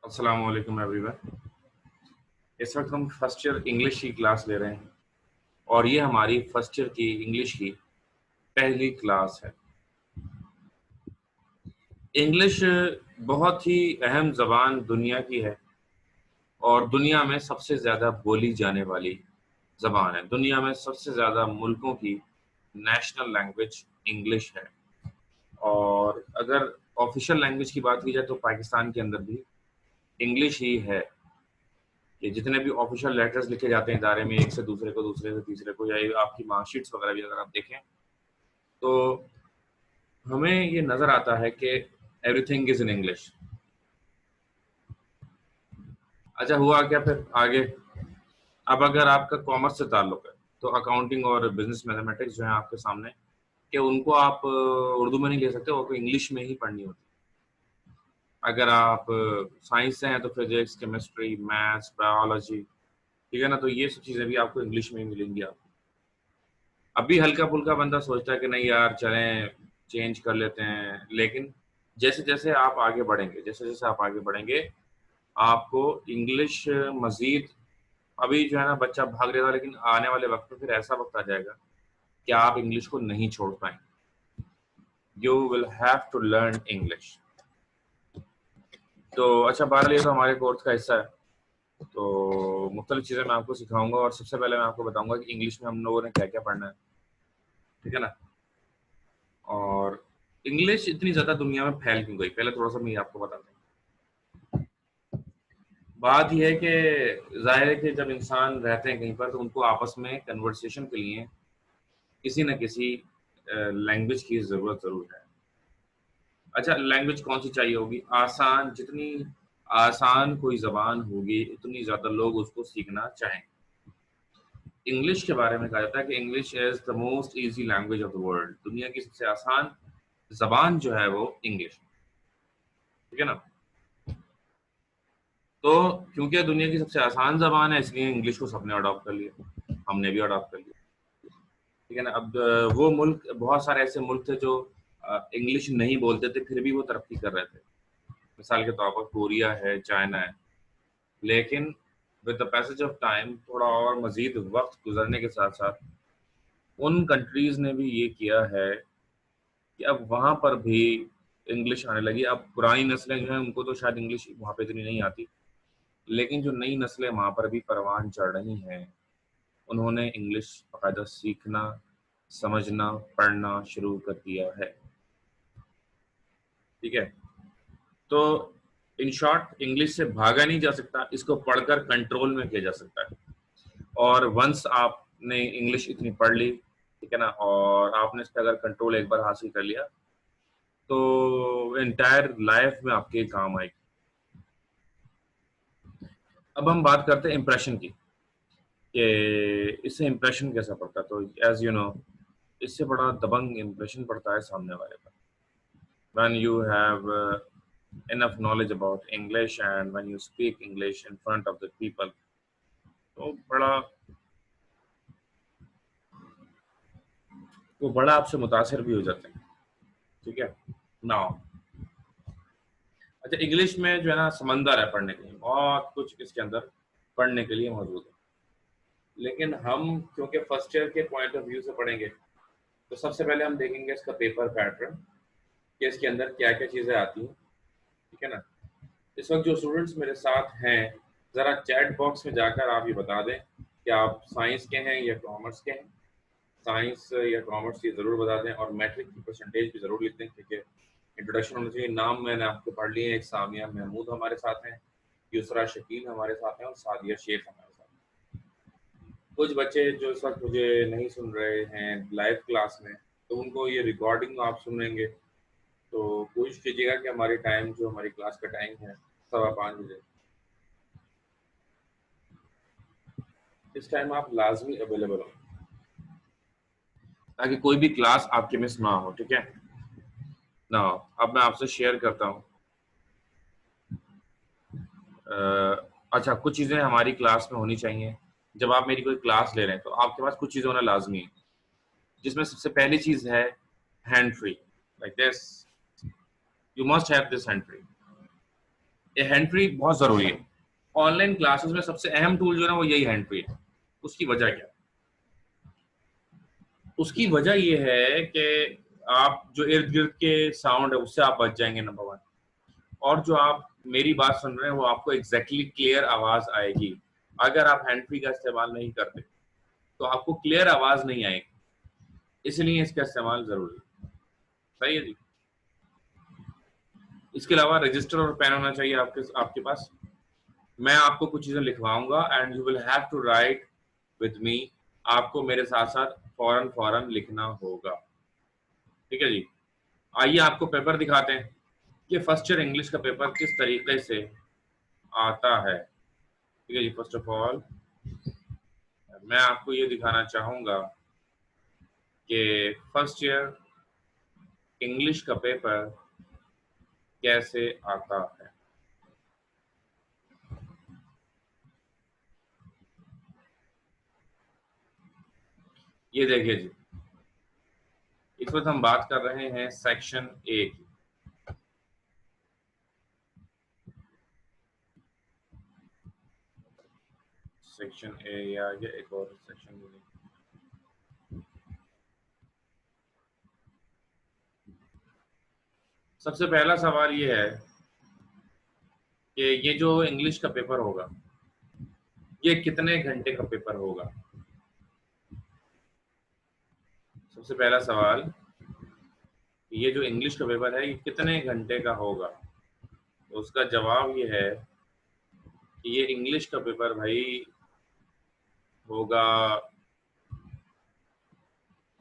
अस्सलाम वालेकुम एवरीवन। इस वक्त हम फर्स्ट ईयर इंग्लिश की क्लास ले रहे हैं और ये हमारी फर्स्ट ईयर की इंग्लिश की पहली क्लास है। इंग्लिश बहुत ही अहम ज़बान दुनिया की है और दुनिया में सबसे ज़्यादा बोली जाने वाली ज़बान है। दुनिया में सबसे ज़्यादा मुल्कों की नेशनल लैंग्वेज इंग्लिश है और अगर ऑफिशियल लैंग्वेज की बात की जाए तो पाकिस्तान के अंदर भी इंग्लिश ही है। ये जितने भी ऑफिशियल लेटर्स लिखे जाते हैं इदारे में एक से दूसरे को, दूसरे से तीसरे को, या ये आपकी मार्कशीट्स वगैरह भी अगर आप देखें तो हमें ये नज़र आता है कि एवरीथिंग इज़ इन इंग्लिश। अच्छा, हुआ क्या फिर आगे? अब अगर आपका कॉमर्स से ताल्लुक है तो अकाउंटिंग और बिजनेस मैथमेटिक्स जो है आपके सामने, कि उनको आप उर्दू में नहीं ले सकते, वो इंग्लिश में ही पढ़नी होती है। अगर आप साइंस से हैं तो फिजिक्स, केमिस्ट्री, मैथ्स, बायोलॉजी, ठीक है ना, तो ये सब चीज़ें भी आपको इंग्लिश में ही मिलेंगी आपको। अभी हल्का-फुल्का बंदा सोचता है कि नहीं यार चलें चेंज कर लेते हैं, लेकिन जैसे-जैसे आप आगे बढ़ेंगे, जैसे-जैसे आप आगे बढ़ेंगे, आपको इंग्लिश मज़ीद, अभी जो है ना बच्चा भाग रहा था, लेकिन आने वाले वक़्त में फिर ऐसा वक़्त आ जाएगा कि आप इंग्लिश को नहीं छोड़ पाएँगे। You will have to learn English. तो अच्छा, बहरहाल ये तो हमारे कोर्स का हिस्सा है, तो मुख्तलिफ चीज़ें मैं आपको सिखाऊँगा और सबसे पहले मैं आपको बताऊँगा कि इंग्लिश में हम लोगों ने क्या-क्या पढ़ना है, ठीक है ना? और इंग्लिश इतनी ज़्यादा दुनिया में फैल क्यों गई? पहले थोड़ा-सा मैं ये आपको बताता हूँ। बात ये है कि ज़ाहिर है कि जब इंसान रहते हैं कहीं पर तो उनको आपस में कन्वर्सेशन के लिए किसी न किसी लैंग्वेज की ज़रूरत ज़रूर है। अच्छा, लैंग्वेज कौन-सी चाहिए होगी? आसान, जितनी आसान कोई ज़बान होगी, उतनी ज़्यादा लोग उसको सीखना चाहेंगे। इंग्लिश के बारे में कहा जाता है कि English is the most easy language of the world. दुनिया की सबसे आसान ज़बान जो है वो इंग्लिश, ठीक है ना? तो क्योंकि दुनिया की सबसे आसान ज़बान है इसलिए इंग्लिश को सबने अडॉप्ट कर लिया, हमने भी अडॉप्ट कर लिया, ठीक है ना? अब वो मुल्क, बहुत सारे ऐसे मुल्क थे जो इंग्लिश नहीं बोलते थे फिर भी वो तरक्की कर रहे थे। मिसाल के तौर पर कोरिया है, चाइना है, लेकिन with the passage of time, थोड़ा और मज़ीद वक़्त गुज़रने के साथ-साथ उन कंट्रीज़ ने भी ये किया है कि अब वहाँ पर भी इंग्लिश आने लगी। अब पुरानी नस्लें जो हैं उनको तो शायद इंग्लिश वहाँ पे इतनी नहीं आती, लेकिन जो नई नस्लें वहाँ पर भी परवान चढ़ रही हैं, उन्होंने इंग्लिश बाकायदा सीखना, समझना, पढ़ना शुरू कर दिया है, ठीक है? तो इन शॉर्ट इंग्लिश से भागा नहीं जा सकता, इसको पढ़कर कंट्रोल में किया जा सकता है। और वन्स आपने इंग्लिश इतनी पढ़ ली, ठीक है ना, और आपने इस पे अगर कंट्रोल एक बार हासिल कर लिया, तो एंटायर लाइफ में आपके काम आएगी। अब हम बात करते हैं इम्प्रेशन की, कि इससे इम्प्रेशन कैसा पड़ता है। तो एज़ यू नो, इससे बड़ा दबंग इम्प्रेशन पड़ता है सामने वाले पर। When you have enough knowledge about English and when you speak English in front of the people, तो बड़ा आपसे मुतासिर भी हो जाते हैं, ठीक है? नाउ अच्छा, इंग्लिश में जो है ना समंदर है पढ़ने के लिए, बहुत कुछ इसके अंदर पढ़ने के लिए मौजूद है। लेकिन हम क्योंकि फर्स्ट ईयर के पॉइंट ऑफ व्यू से पढ़ेंगे, तो सबसे पहले हम देखेंगे इसका पेपर पैटर्न, कि इसके अंदर क्या-क्या चीज़ें आती हैं, ठीक है ना? इस वक़्त जो स्टूडेंट्स मेरे साथ हैं, ज़रा चैट बॉक्स में जाकर आप ये बता दें कि आप साइंस के हैं या कॉमर्स के हैं। साइंस या कॉमर्स ये ज़रूर बता दें और मैट्रिक की परसेंटेज भी ज़रूर लिख दें, क्योंकि इंट्रोडक्शन होना चाहिए। नाम मैंने आपको पढ़ लिए हैं, एक सामिया महमूद हमारे साथ हैं, युसरा शकील हमारे साथ हैं और सादिया शेख हमारे साथ हैं। कुछ बच्चे जो इस वक़्त मुझे नहीं सुन रहे हैं लाइव क्लास में, तो उनको ये रिकॉर्डिंग आप सुनेंगे, तो कोशिश कीजिएगा कि हमारी टाइम, जो हमारी क्लास का टाइम है 5:15 बजे, इस टाइम आप लाज़मी अवेलेबल हों, ताकि कोई भी क्लास आपकी मिस ना हो, ठीक है? नाउ अब मैं आपसे शेयर करता हूँ। अच्छा, कुछ चीज़ें हमारी क्लास में होनी चाहिए। जब आप मेरी कोई क्लास ले रहे हैं, तो आपके पास कुछ चीज़ें होना लाज़मी है, जिसमें सबसे पहली चीज़ है hand free, like this, you must have this hand free. ये हैंड फ्री बहुत जरूरी है। ऑनलाइन क्लासेस में सबसे अहम टूल जो है ना वो यही हैंड फ्री है। उसकी वजह क्या? उसकी वजह ये है कि आप जो इर्द गिर्द के साउंड है उससे आप बच जाएंगे, नंबर वन। और जो आप मेरी बात सुन रहे हैं वो आपको एग्जैक्टली क्लियर आवाज आएगी। अगर आप हैंड फ्री का इस्तेमाल नहीं करते तो आपको क्लियर आवाज नहीं आएगी, इसलिए इसका इस्तेमाल जरूरी है। सही है जी। इसके अलावा रजिस्टर और पेन होना चाहिए आपके आपके पास। मैं आपको कुछ चीजें लिखवाऊंगा and you will have to write with me. आपको मेरे साथ साथ फौरन फौरन लिखना होगा, ठीक है जी। आइए आपको पेपर दिखाते हैं कि फर्स्ट ईयर इंग्लिश का पेपर किस तरीके से आता है। ठीक है जी। फर्स्ट ऑफ ऑल मैं आपको ये दिखाना चाहूंगा कि फर्स्ट ईयर इंग्लिश का पेपर कैसे आता है। ये देखिए जी, इस वक्त हम बात कर रहे हैं सेक्शन ए की। सेक्शन ए या ये एक और सेक्शन बी। सबसे पहला सवाल ये है कि ये जो इंग्लिश का पेपर होगा ये कितने घंटे का पेपर होगा। सबसे पहला सवाल, ये जो इंग्लिश का पेपर है ये कितने घंटे का होगा। तो उसका जवाब ये है कि ये इंग्लिश का पेपर भाई होगा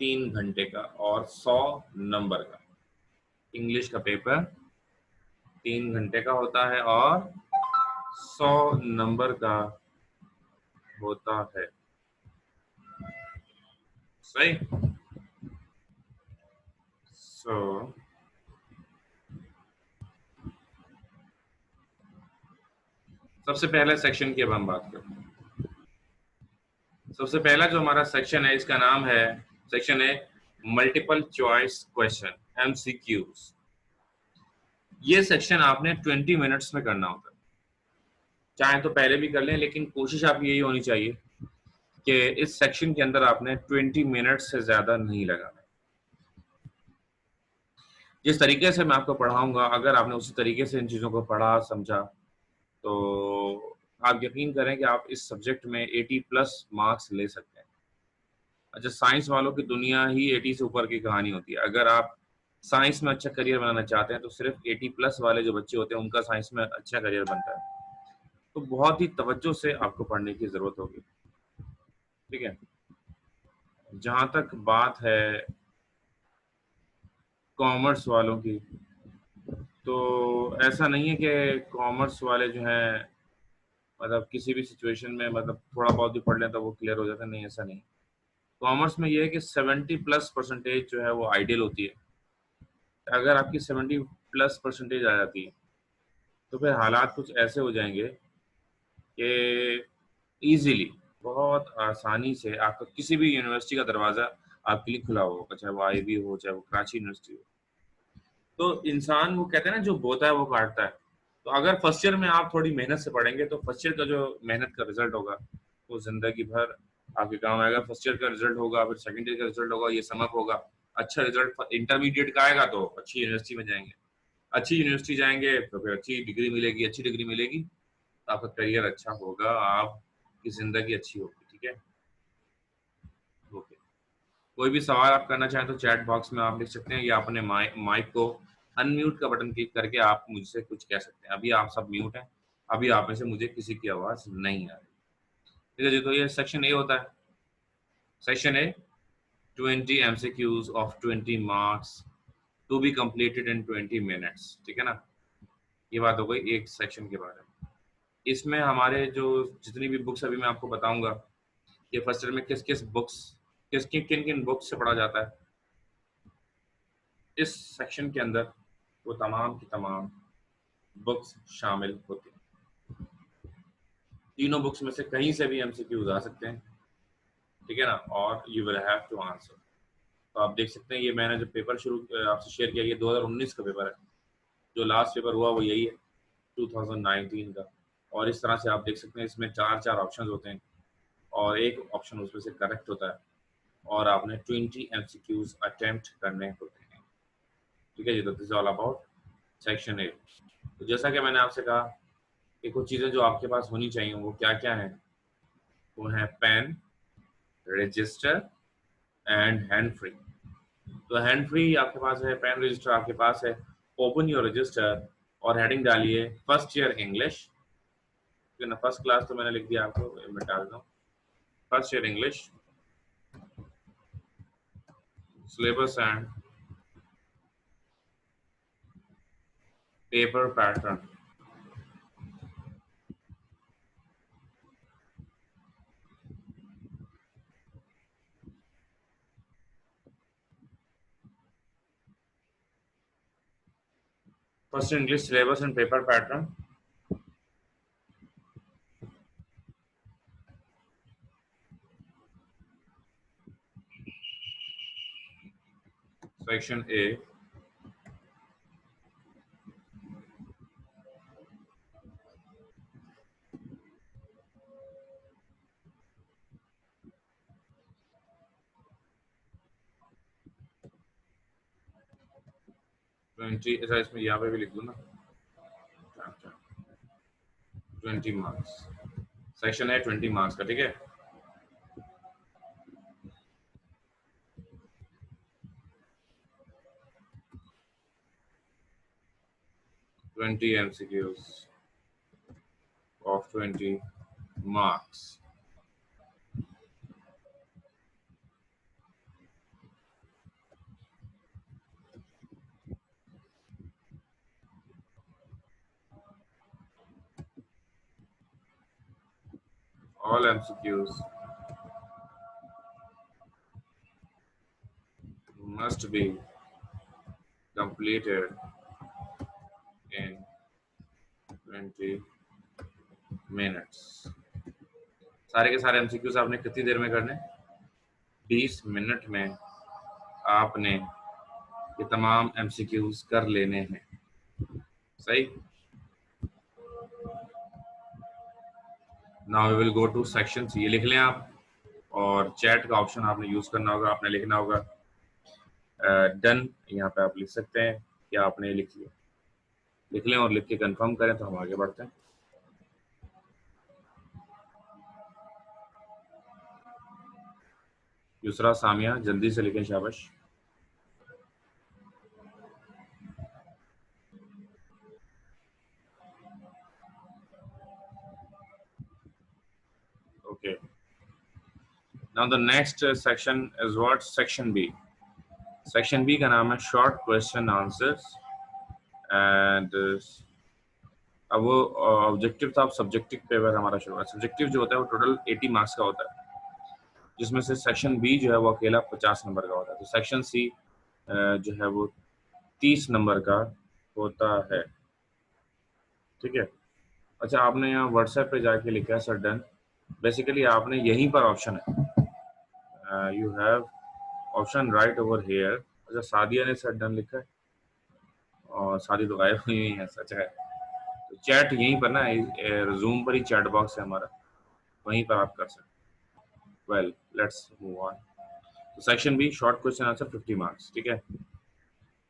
3 घंटे का और 100 नंबर का। इंग्लिश का पेपर 3 घंटे का होता है और 100 नंबर का होता है। सही। सो सबसे पहले सेक्शन की अब हम बात करते हैं। सबसे पहला जो हमारा सेक्शन है इसका नाम है, सेक्शन है मल्टीपल चॉइस क्वेश्चन, एमसीक्यूज। ये सेक्शन आपने 20 मिनट्स में करना होता है। चाहे तो पहले भी कर लें, लेकिन कोशिश आपकी यही होनी चाहिए कि इस सेक्शन के अंदर आपने 20 मिनट से ज्यादा नहीं लगाना। जिस तरीके से मैं आपको पढ़ाऊंगा अगर आपने उसी तरीके से इन चीज़ों को पढ़ा समझा तो आप यकीन करें कि आप इस सब्जेक्ट में 80+ मार्क्स ले सकते हैं। अच्छा, साइंस वालों की दुनिया ही 80 से ऊपर की कहानी होती है। अगर आप साइंस में अच्छा करियर बनाना चाहते हैं तो सिर्फ 80+ वाले जो बच्चे होते हैं उनका साइंस में अच्छा करियर बनता है। तो बहुत ही तवज्जो से आपको पढ़ने की ज़रूरत होगी, ठीक है। जहाँ तक बात है कॉमर्स वालों की, तो ऐसा नहीं है कि कॉमर्स वाले जो हैं मतलब किसी भी सिचुएशन में मतलब थोड़ा बहुत भी पढ़ लें तो वो क्लियर हो जाता है। नहीं, ऐसा नहीं। कॉमर्स में ये है कि 70+ परसेंटेज जो है वो आइडियल होती है। अगर आपकी 70+ परसेंटेज आ जाती है तो फिर हालात कुछ ऐसे हो जाएंगे कि इजीली, बहुत आसानी से आपका किसी भी यूनिवर्सिटी का दरवाज़ा आपके लिए खुला होगा, चाहे वो आईबी हो चाहे वो कराची यूनिवर्सिटी हो। तो इंसान वो कहते हैं ना, जो बोता है वो काटता है। तो अगर फर्स्ट ईयर में आप थोड़ी मेहनत से पढ़ेंगे तो फर्स्ट ईयर का जो मेहनत का रिजल्ट होगा वो जिंदगी भर आपके काम आएगा। फर्स्ट ईयर का रिजल्ट होगा, फिर सेकंड ईयर का रिजल्ट होगा, ये समअप होगा। अच्छा रिजल्ट इंटरमीडिएट का आएगा तो अच्छी यूनिवर्सिटी में जाएंगे, अच्छी यूनिवर्सिटी जाएंगे तो फिर अच्छी डिग्री मिलेगी, अच्छी डिग्री मिलेगी तो आपका करियर अच्छा होगा, आपकी जिंदगी अच्छी होगी, ठीक है। ओके। कोई भी सवाल आप करना चाहें तो चैट बॉक्स में आप लिख सकते हैं या अपने माइक को अनम्यूट का बटन क्लिक करके आप मुझसे कुछ कह सकते हैं। अभी आप सब म्यूट हैं, अभी आप में से मुझे किसी की आवाज नहीं आ रही, ठीक है जी। तो ये सेक्शन ए होता है। Section A 20 MCQs of 20 marks to be completed in 20 minutes, ठीक है ना। ये बात हो गई एक सेक्शन के बारे में। इसमें हमारे जो जितनी भी बुक्स अभी मैं आपको बताऊंगा ये फर्स्ट ईयर में किस किस बुक्स, किन किन बुक्स से पढ़ा जाता है, इस सेक्शन के अंदर वो तमाम की तमाम बुक्स शामिल होती हैं। तीनों बुक्स में से कहीं से भी एमसीक्यूज आ सकते हैं, ठीक है ना, और you will have to answer. तो आप देख सकते हैं ये मैंने जो पेपर शुरू आपसे शेयर किया ये 2019 का पेपर है। जो लास्ट पेपर हुआ वो यही है। 2019 का। और इस तरह से आप देख सकते हैं इसमें 4 ऑप्शंस होते हैं और एक ऑप्शन उसमें से करेक्ट होता है और आपने 20 एमसीक्यूज अटेम्प्ट करने होते हैं। ठीक है जी, तो this is all about section A. तो जैसा कि मैंने आपसे कहा कि कुछ चीज़ें जो आपके पास होनी चाहिए वो क्या क्या हैं, वो है pen, register and hand free. तो हैंड फ्री आपके पास है, पेन रजिस्टर आपके पास है। ओपन योर रजिस्टर और हेडिंग डालिए first year English. First class तो मैंने लिख दिया आपको, मैं डाल दूँ first year English syllabus and paper pattern. First English syllabus and paper pattern. Section A, twenty, ऐसा इसमें यहाँ पे भी लिख दूँ ना, 20 मार्क्स। सेक्शन है 20 मार्क्स का, ठीक है। Twenty MCQs of 20 marks. All MCQs must be completed in 20 minutes. सारे के सारे MCQs आपने कितनी देर में करने? 20 मिनट में आपने ये तमाम MCQs कर लेने हैं। सही। Now we will go to section. ये लिख लें आप, और चैट का ऑप्शन आपने यूज करना होगा, आपने लिखना होगा डन। यहाँ पे आप लिख सकते हैं कि आपने लिख लिया, लिख लें और लिख के कंफर्म करें तो हम आगे बढ़ते हैं। दूसरा सामिया जल्दी से लिखें, शाबाश। Okay, now the next section is what? Section B. Section B का नाम है शॉर्ट क्वेश्चन आंसर्स एंड अब वो ऑब्जेक्टिव था, अब सब्जेक्टिव पेपर हमारा शुरू है। सब्जेक्टिव जो होता है वो टोटल 80 मार्क्स का होता है, जिसमें से सेक्शन बी जो है वो अकेला 50 नंबर का होता है। तो सेक्शन सी जो है वो 30 नंबर का होता है, ठीक है। अच्छा, आपने यहाँ व्हाट्सएप पे जाके लिखा है सर डन। बेसिकली आपने यहीं पर ऑप्शन है, you have option right over here. अच्छा, सादिया ने सर डन लिखा है और सादी तो गायब हुई है, सच है। तो चैट यहीं पर ना, जूम पर ही चैट बॉक्स है हमारा, वहीं पर आप कर सकते हैं। Well, let's move on. तो section B short question answer 50 marks, ठीक है।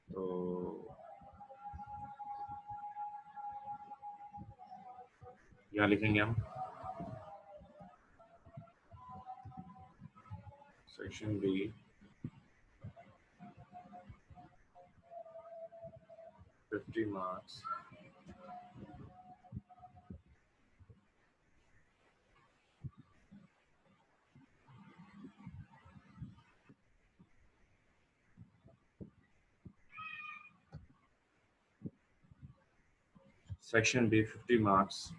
तो यहाँ लिखेंगे हम section B 50 marks. Section B 50 marks.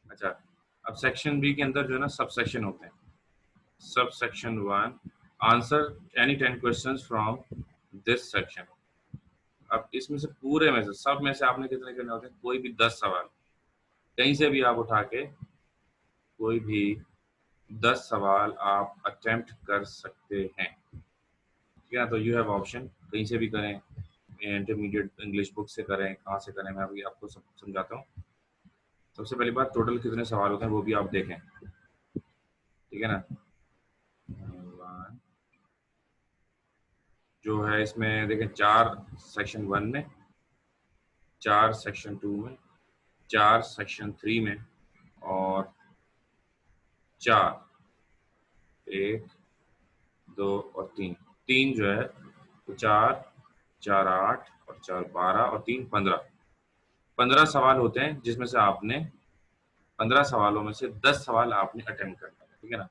अच्छा, अब सेक्शन बी के अंदर जो है ना सब सेक्शन होते हैं। Sub section 1, answer any 10 questions from this section. अब इसमें से पूरे में से, सब में से आपने कितने करने होते हैं? कोई भी 10 सवाल कहीं से भी आप उठा के कोई भी 10 सवाल आप अटेम्प्ट कर सकते हैं, ठीक है ना। तो यू हैव ऑप्शन, कहीं से भी करें, इंटरमीडिएट इंग्लिश बुक से करें, कहाँ से करें, मैं अभी आपको सब समझाता हूँ। सबसे पहली बात, टोटल कितने सवाल होते हैं वो भी आप देखें, ठीक है ना। जो है इसमें देखें, 4 सेक्शन 1 में, 4 सेक्शन 2 में, 4 सेक्शन 3 में, और 4, 1, 2 और 3, 3 जो है तो 4, 4 8 और 4 12 और 3 15, 15 सवाल होते हैं, जिसमें से आपने 15 सवालों में से 10 सवाल आपने अटेम्प्ट करना है, ठीक है ना।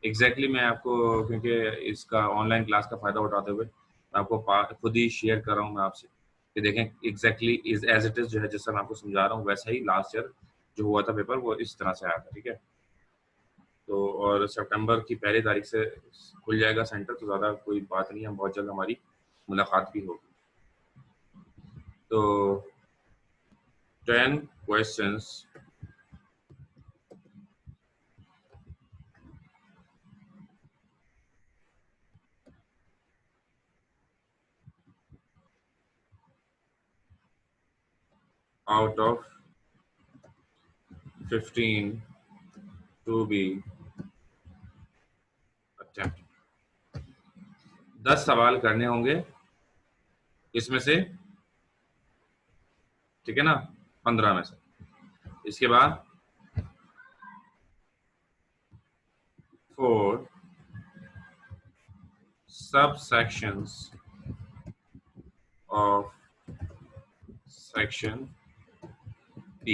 एग्जैक्टली मैं आपको, क्योंकि इसका ऑनलाइन क्लास का फ़ायदा उठाते हुए मैं आपको खुद ही शेयर कर रहा हूँ मैं आपसे, कि देखें exactly is as it is, जो है जिस तरह मैं आपको समझा रहा हूँ वैसा ही लास्ट ईयर जो हुआ था पेपर, वो इस तरह से आया था, ठीक है। तो और सितंबर की पहली तारीख से खुल जाएगा सेंटर, तो ज़्यादा कोई बात नहीं है, बहुत जल्द हमारी मुलाकात भी होगी। तो 10 questions out of 15 to be attempted, 10 सवाल करने होंगे इसमें से, ठीक है ना, 15 में से। इसके बाद 4 subsections of section B,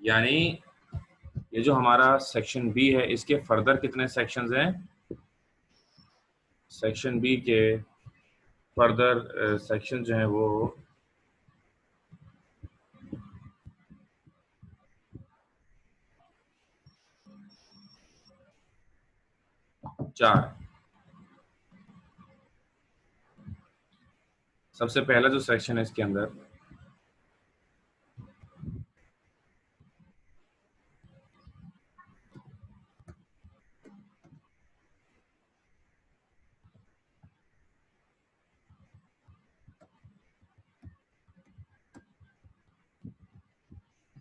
यानी ये जो हमारा सेक्शन बी है, इसके फर्दर कितने सेक्शंस हैं, सेक्शन बी के फर्दर सेक्शन जो हैं वो 4। सबसे पहला जो सेक्शन है इसके अंदर,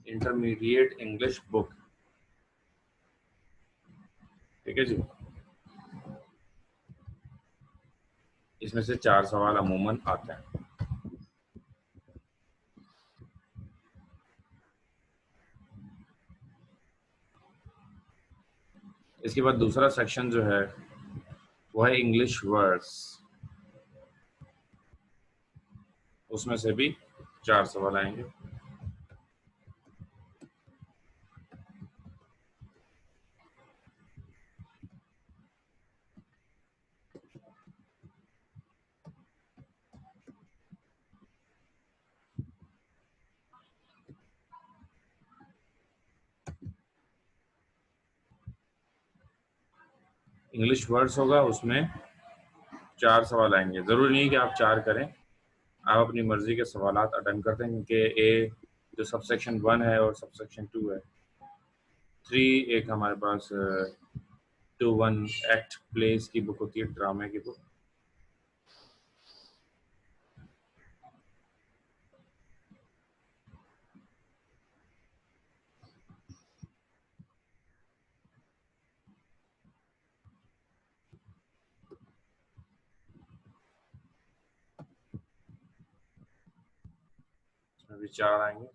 इंटरमीडिएट इंग्लिश बुक, ठीक है जी। इसमें से 4 सवाल अमूमन आते हैं। इसके बाद दूसरा सेक्शन जो है वो है इंग्लिश वर्ड्स, उसमें से भी 4 सवाल आएंगे। इंग्लिश वर्ड्स होगा, उसमें 4 सवाल आएंगे। ज़रूरी नहीं कि आप 4 करें, आप अपनी मर्जी के सवालात अटेम्प्ट करते हैं, क्योंकि ए जो सब सेक्शन 1 है और सब सेक्शन 2 है, 3 एक हमारे पास 2 1 एक्ट प्लेस की बुक होती है, ड्रामे की बुक। इसमें भी 4 आएंगे।